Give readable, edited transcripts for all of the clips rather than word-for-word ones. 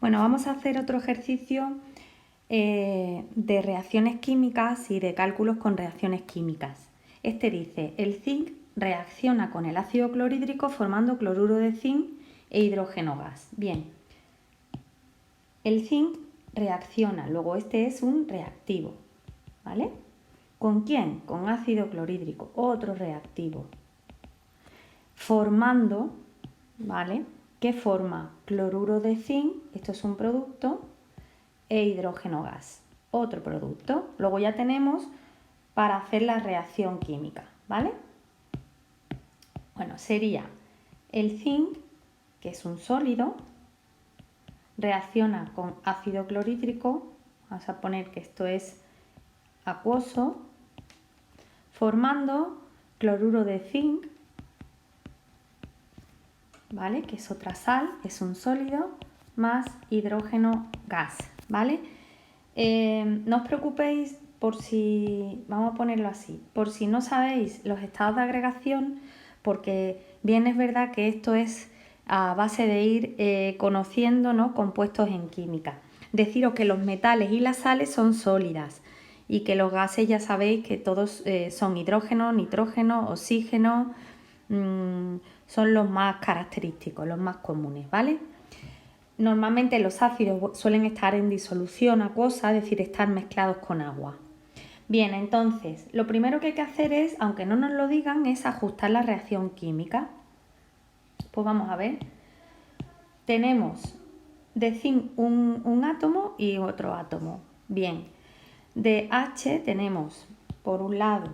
Bueno, vamos a hacer otro ejercicio de reacciones químicas y de cálculos con reacciones químicas. Este dice, el zinc reacciona con el ácido clorhídrico formando cloruro de zinc e hidrógeno gas. Bien, el zinc reacciona, luego este es un reactivo, ¿vale? ¿Con quién? Con ácido clorhídrico, otro reactivo. Formando, ¿vale? ¿Qué forma? Cloruro de zinc, esto es un producto, e hidrógeno gas, otro producto. Luego ya tenemos para hacer la reacción química, ¿vale? Bueno, sería el zinc, que es un sólido, reacciona con ácido clorhídrico, vamos a poner que esto es acuoso, formando cloruro de zinc, ¿vale? Que es otra sal, es un sólido, más hidrógeno gas, ¿vale? No os preocupéis por si, vamos a ponerlo así, por si no sabéis los estados de agregación, porque bien es verdad que esto es a base de ir conociendo, ¿no?, compuestos en química. Deciros que los metales y las sales son sólidas y que los gases ya sabéis que todos son hidrógeno, nitrógeno, oxígeno, son los más característicos, los más comunes, ¿vale? Normalmente los ácidos suelen estar en disolución acuosa, es decir, estar mezclados con agua. Bien, entonces, lo primero que hay que hacer es, aunque no nos lo digan, es ajustar la reacción química. Pues vamos a ver. Tenemos de zinc un átomo y otro átomo. Bien, de H tenemos por un lado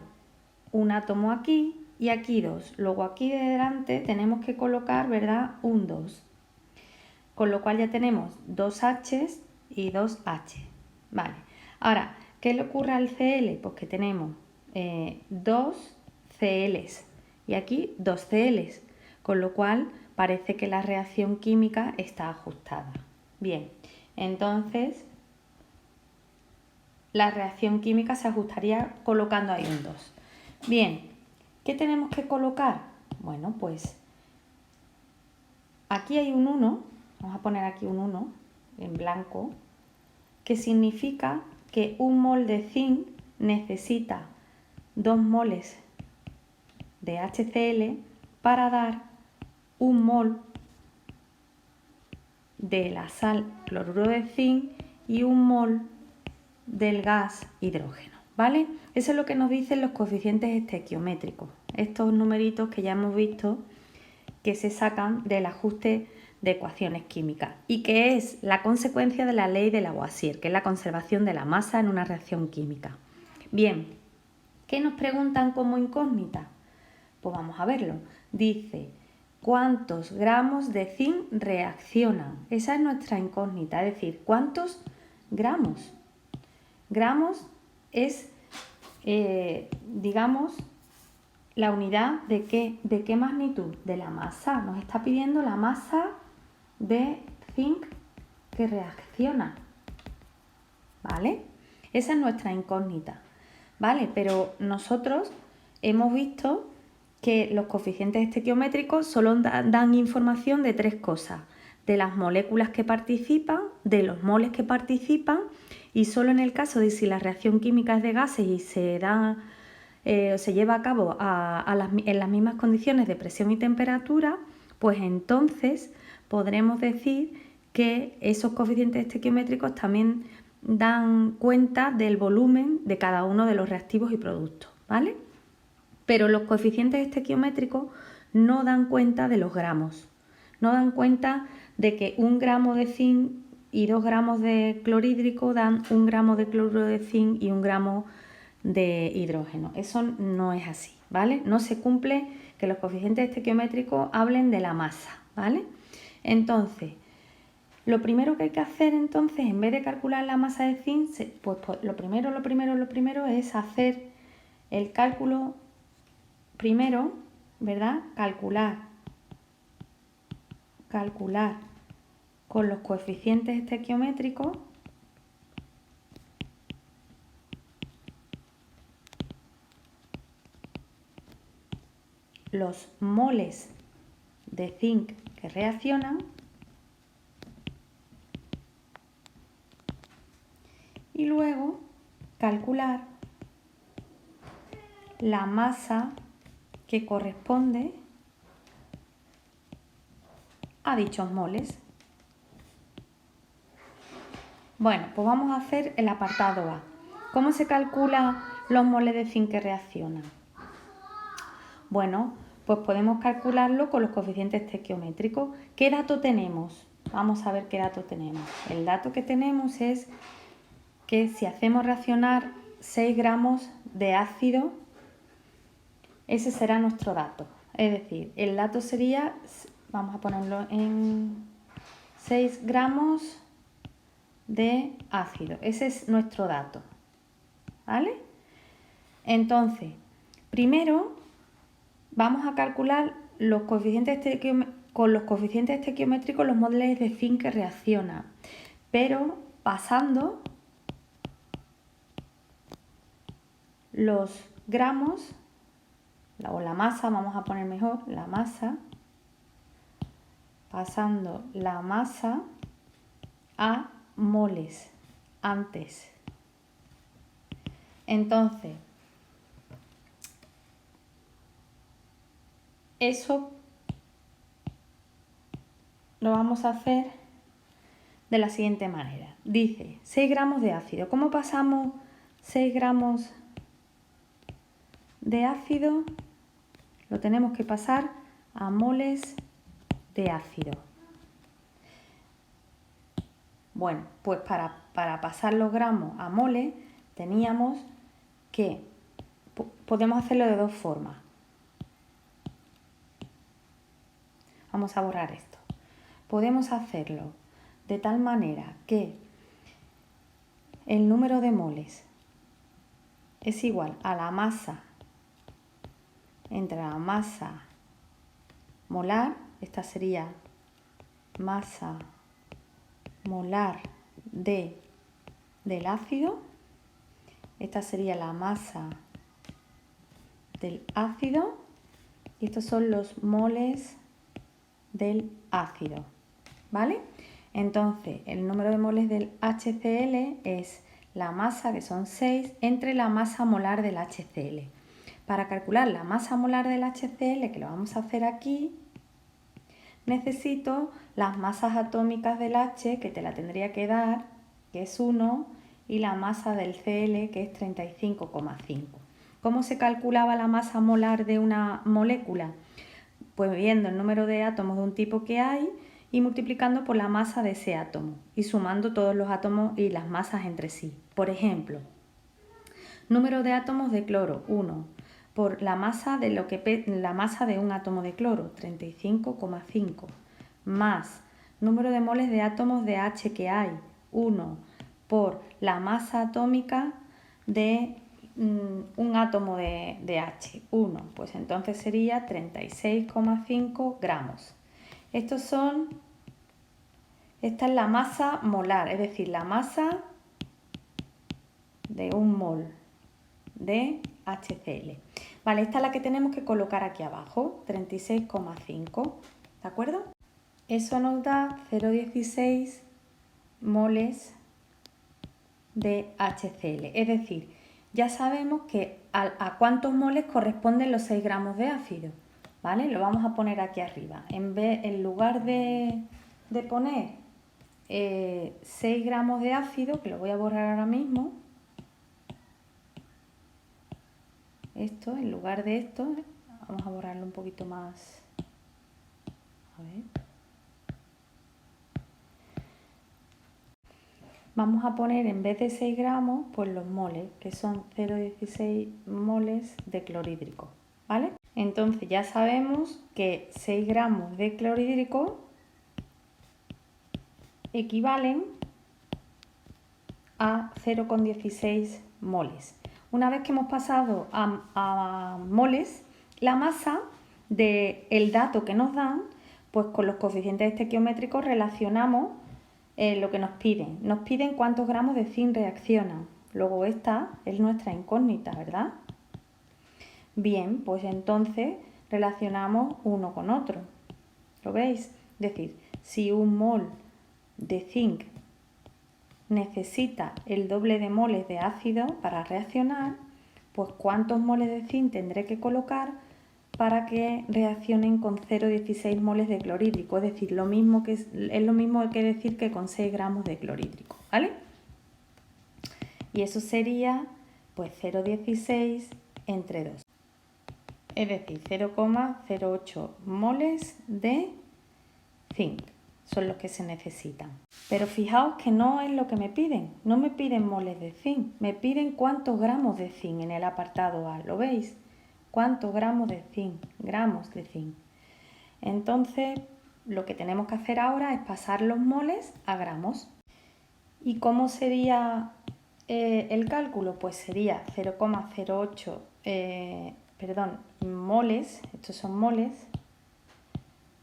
un átomo aquí y aquí dos. Luego aquí de delante tenemos que colocar, ¿verdad?, un 2. Con lo cual ya tenemos dos H's y dos H. Vale. Ahora, ¿qué le ocurre al Cl? Pues que tenemos dos Cl's y aquí dos Cl's, con lo cual parece que la reacción química está ajustada. Bien, entonces la reacción química se ajustaría colocando ahí un 2. Bien, ¿qué tenemos que colocar? Bueno, pues aquí hay un 1, vamos a poner aquí un 1 en blanco, que significa que un mol de zinc necesita 2 moles de HCl para dar un mol de la sal cloruro de zinc y un mol del gas hidrógeno, ¿vale? Eso es lo que nos dicen los coeficientes estequiométricos, estos numeritos que ya hemos visto que se sacan del ajuste de ecuaciones químicas y que es la consecuencia de la ley de Lavoisier, que es la conservación de la masa en una reacción química. Bien, ¿qué nos preguntan como incógnita? Pues vamos a verlo. Dice, ¿cuántos gramos de zinc reaccionan? Esa es nuestra incógnita, es decir, ¿cuántos gramos? Gramos es, digamos, la unidad de qué magnitud, de la masa. Nos está pidiendo la masa de zinc que reacciona, ¿vale? Esa es nuestra incógnita, ¿vale? Pero nosotros hemos visto que los coeficientes estequiométricos solo dan información de 3 cosas: de las moléculas que participan, de los moles que participan, y solo en el caso de si la reacción química es de gases y se lleva a cabo en las mismas condiciones de presión y temperatura, pues entonces podremos decir que esos coeficientes estequiométricos también dan cuenta del volumen de cada uno de los reactivos y productos, ¿vale? Pero los coeficientes estequiométricos no dan cuenta de los gramos, no dan cuenta de que 1 gramo de zinc y 2 gramos de clorhídrico dan 1 gramo de cloruro de zinc y 1 gramo de hidrógeno. Eso no es así, ¿vale? No se cumple que los coeficientes estequiométricos hablen de la masa, ¿vale? Entonces, lo primero que hay que hacer entonces, en vez de calcular la masa de zinc, pues lo primero es hacer el cálculo primero, ¿verdad? Calcular con los coeficientes estequiométricos los moles de zinc que reaccionan y luego calcular la masa que corresponde a dichos moles. Bueno, pues vamos a hacer el apartado A. ¿Cómo se calcula los moles de zinc que reaccionan? Bueno, pues podemos calcularlo con los coeficientes estequiométricos. ¿Qué dato tenemos? Vamos a ver qué dato tenemos. El dato que tenemos es que si hacemos reaccionar 6 gramos de ácido, ese será nuestro dato. Es decir, el dato sería, vamos a ponerlo en 6 gramos de ácido. Ese es nuestro dato. ¿Vale? Entonces, primero vamos a calcular los coeficientes con los coeficientes estequiométricos los moles de zinc que reaccionan, pero pasando los gramos, o la masa, vamos a poner mejor, la masa, pasando la masa a moles antes. Entonces, eso lo vamos a hacer de la siguiente manera. Dice 6 gramos de ácido. ¿Cómo pasamos 6 gramos de ácido? Lo tenemos que pasar a moles de ácido. Bueno, pues para pasar los gramos a moles teníamos que, podemos hacerlo de dos formas. Vamos a borrar esto. Podemos hacerlo de tal manera que el número de moles es igual a la masa entre la masa molar, esta sería masa molar del ácido, esta sería la masa del ácido y estos son los moles del ácido, ¿vale? Entonces, el número de moles del HCl es la masa, que son 6, entre la masa molar del HCl. Para calcular la masa molar del HCl, que lo vamos a hacer aquí, necesito las masas atómicas del H, que te la tendría que dar, que es 1, y la masa del Cl, que es 35,5. ¿Cómo se calculaba la masa molar de una molécula? Pues viendo el número de átomos de un tipo que hay y multiplicando por la masa de ese átomo y sumando todos los átomos y las masas entre sí. Por ejemplo, número de átomos de cloro, 1, por la masa de un átomo de cloro, 35,5, más número de moles de átomos de H que hay, 1, por la masa atómica de un átomo de H, 1, pues entonces sería 36,5 gramos. Esta es la masa molar, es decir, la masa de un mol de HCl. Vale, esta es la que tenemos que colocar aquí abajo, 36,5, ¿de acuerdo? Eso nos da 0,16 moles de HCl, es decir, ya sabemos que a cuántos moles corresponden los 6 gramos de ácido, ¿vale? Lo vamos a poner aquí arriba. En lugar de poner 6 gramos de ácido, que lo voy a borrar ahora mismo, esto, en lugar de esto, vamos a borrarlo un poquito más. A ver. Vamos a poner en vez de 6 gramos, pues los moles, que son 0,16 moles de clorhídrico, ¿vale? Entonces ya sabemos que 6 gramos de clorhídrico equivalen a 0,16 moles. Una vez que hemos pasado a moles, la masa del dato que nos dan, pues con los coeficientes estequiométricos relacionamos lo que nos piden. Nos piden cuántos gramos de zinc reaccionan. Luego esta es nuestra incógnita, ¿verdad? Bien, pues entonces relacionamos uno con otro. ¿Lo veis? Es decir, si un mol de zinc necesita el doble de moles de ácido para reaccionar, pues ¿cuántos moles de zinc tendré que colocar para que reaccionen con 0,16 moles de clorhídrico? Es decir, es lo mismo que decir que con 6 gramos de clorhídrico, ¿vale? Y eso sería pues 0,16 entre 2. Es decir, 0,08 moles de zinc son los que se necesitan. Pero fijaos que no es lo que me piden, no me piden moles de zinc, me piden cuántos gramos de zinc en el apartado A, ¿lo veis? ¿Cuántos gramos de zinc? Gramos de zinc. Entonces, lo que tenemos que hacer ahora es pasar los moles a gramos. ¿Y cómo sería el cálculo? Pues sería 0,08 moles, estos son moles,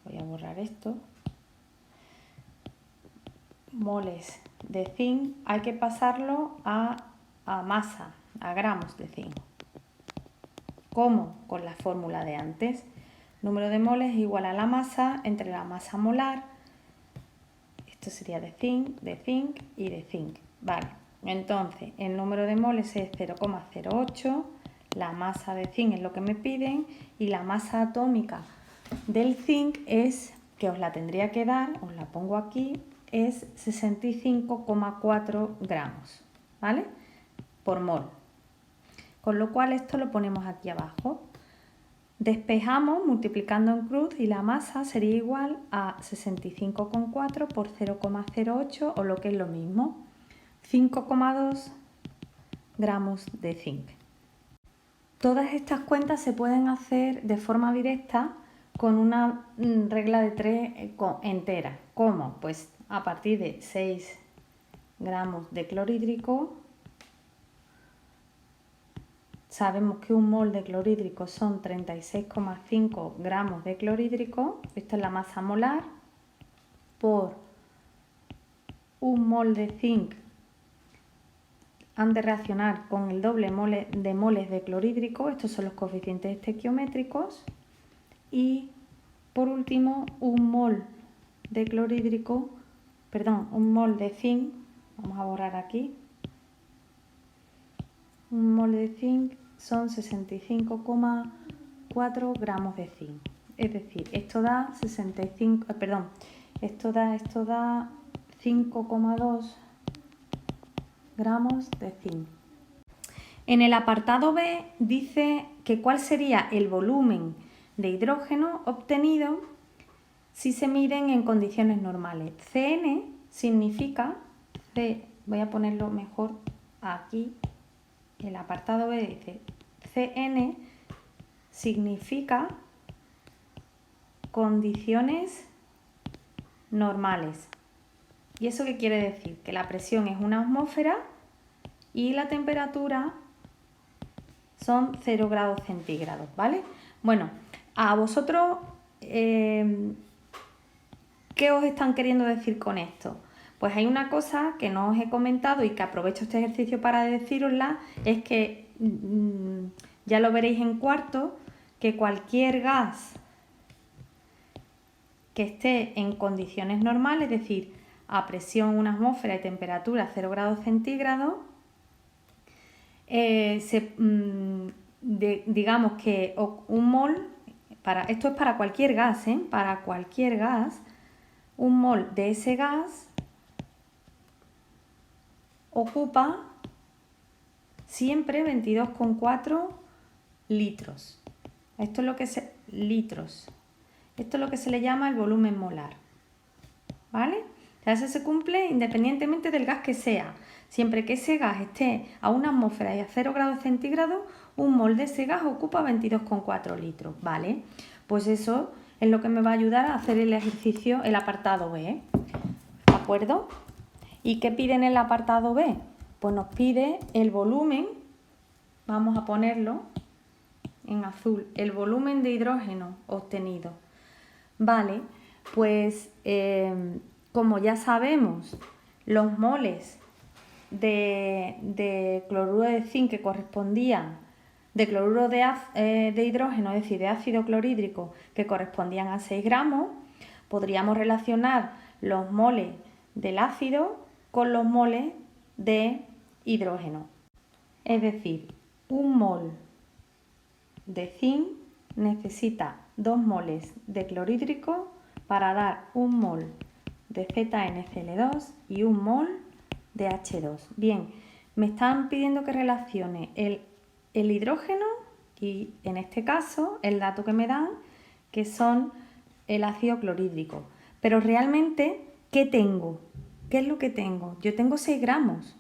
voy a borrar esto, moles de zinc, hay que pasarlo a masa, a gramos de zinc. ¿Cómo? Con la fórmula de antes. Número de moles es igual a la masa entre la masa molar, esto sería de zinc y de zinc. Vale, entonces el número de moles es 0,08, la masa de zinc es lo que me piden y la masa atómica del zinc es, que os la tendría que dar, os la pongo aquí, es 65,4 gramos, ¿vale? Por mol. Con lo cual esto lo ponemos aquí abajo. Despejamos multiplicando en cruz y la masa sería igual a 65,4 por 0,08 o lo que es lo mismo, 5,2 gramos de zinc. Todas estas cuentas se pueden hacer de forma directa con una regla de 3 entera. ¿Cómo? Pues a partir de 6 gramos de clorhídrico, sabemos que un mol de clorhídrico son 36,5 gramos de clorhídrico, esta es la masa molar, por un mol de zinc han de reaccionar con el doble de moles de clorhídrico, estos son los coeficientes estequiométricos, y por último un mol de clorhídrico, un mol de zinc, vamos a borrar aquí, un mol de zinc son 65,4 gramos de zinc, es decir, esto da 5,2 gramos de zinc. En el apartado B dice que cuál sería el volumen de hidrógeno obtenido si se miden en condiciones normales. Cn significa, voy a ponerlo mejor aquí, el apartado B dice Cn significa condiciones normales. ¿Y eso qué quiere decir? Que la presión es una atmósfera y la temperatura son 0 grados centígrados, ¿vale? Bueno, a vosotros, ¿qué os están queriendo decir con esto? Pues hay una cosa que no os he comentado y que aprovecho este ejercicio para decirosla, es que ya lo veréis en cuarto, que cualquier gas que esté en condiciones normales, es decir, a presión una atmósfera y temperatura 0 grados centígrados, digamos que un mol, esto es para cualquier gas, para cualquier gas, un mol de ese gas ocupa siempre 22,4 litros. Esto es lo que se le llama el volumen molar, ¿vale? O sea, eso se cumple independientemente del gas que sea. Siempre que ese gas esté a una atmósfera y a 0 grados centígrados, un mol de ese gas ocupa 22,4 litros, ¿vale? Pues eso es lo que me va a ayudar a hacer el ejercicio, el apartado B, ¿de acuerdo? ¿Y qué pide en el apartado B? Pues nos pide el volumen, vamos a ponerlo en azul, el volumen de hidrógeno obtenido. Vale, pues como ya sabemos, los moles de cloruro de zinc que correspondían, de cloruro de hidrógeno, es decir, de ácido clorhídrico, que correspondían a 6 gramos, podríamos relacionar los moles del ácido con los moles de hidrógeno. Es decir, un mol de zinc necesita 2 moles de clorhídrico para dar un mol de ZnCl2 y un mol de H2. Bien, me están pidiendo que relacione el hidrógeno y en este caso el dato que me dan que son el ácido clorhídrico. Pero realmente, ¿qué tengo? ¿Qué es lo que tengo? Yo tengo 6 gramos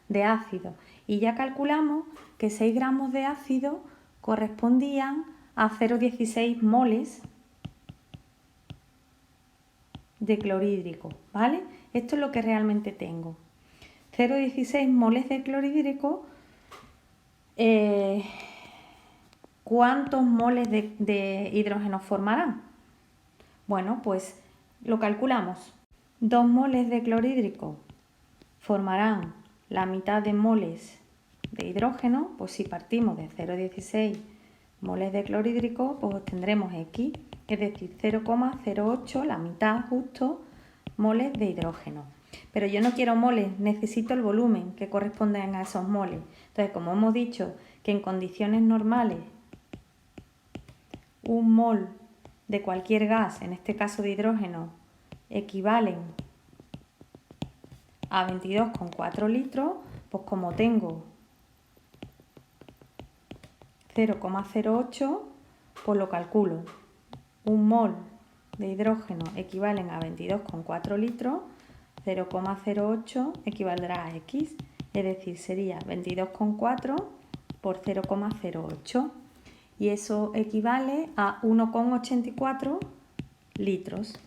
de ácido y ya calculamos que 6 gramos de ácido correspondían a 0,16 moles de clorhídrico, ¿vale? Esto es lo que realmente tengo. 0,16 moles de clorhídrico. ¿Cuántos moles de hidrógeno formarán? Bueno, pues lo calculamos. 2 moles de clorhídrico formarán la mitad de moles de hidrógeno, pues si partimos de 0,16 moles de clorhídrico, pues obtendremos X, es decir, 0,08, la mitad justo, moles de hidrógeno. Pero yo no quiero moles, necesito el volumen que corresponden a esos moles. Entonces, como hemos dicho que en condiciones normales un mol de cualquier gas, en este caso de hidrógeno, equivalen a 22,4 litros, pues como tengo 0,08, pues lo calculo. Un mol de hidrógeno equivalen a 22,4 litros, 0,08 equivaldrá a X, es decir, sería 22,4 por 0,08 y eso equivale a 1,84 litros.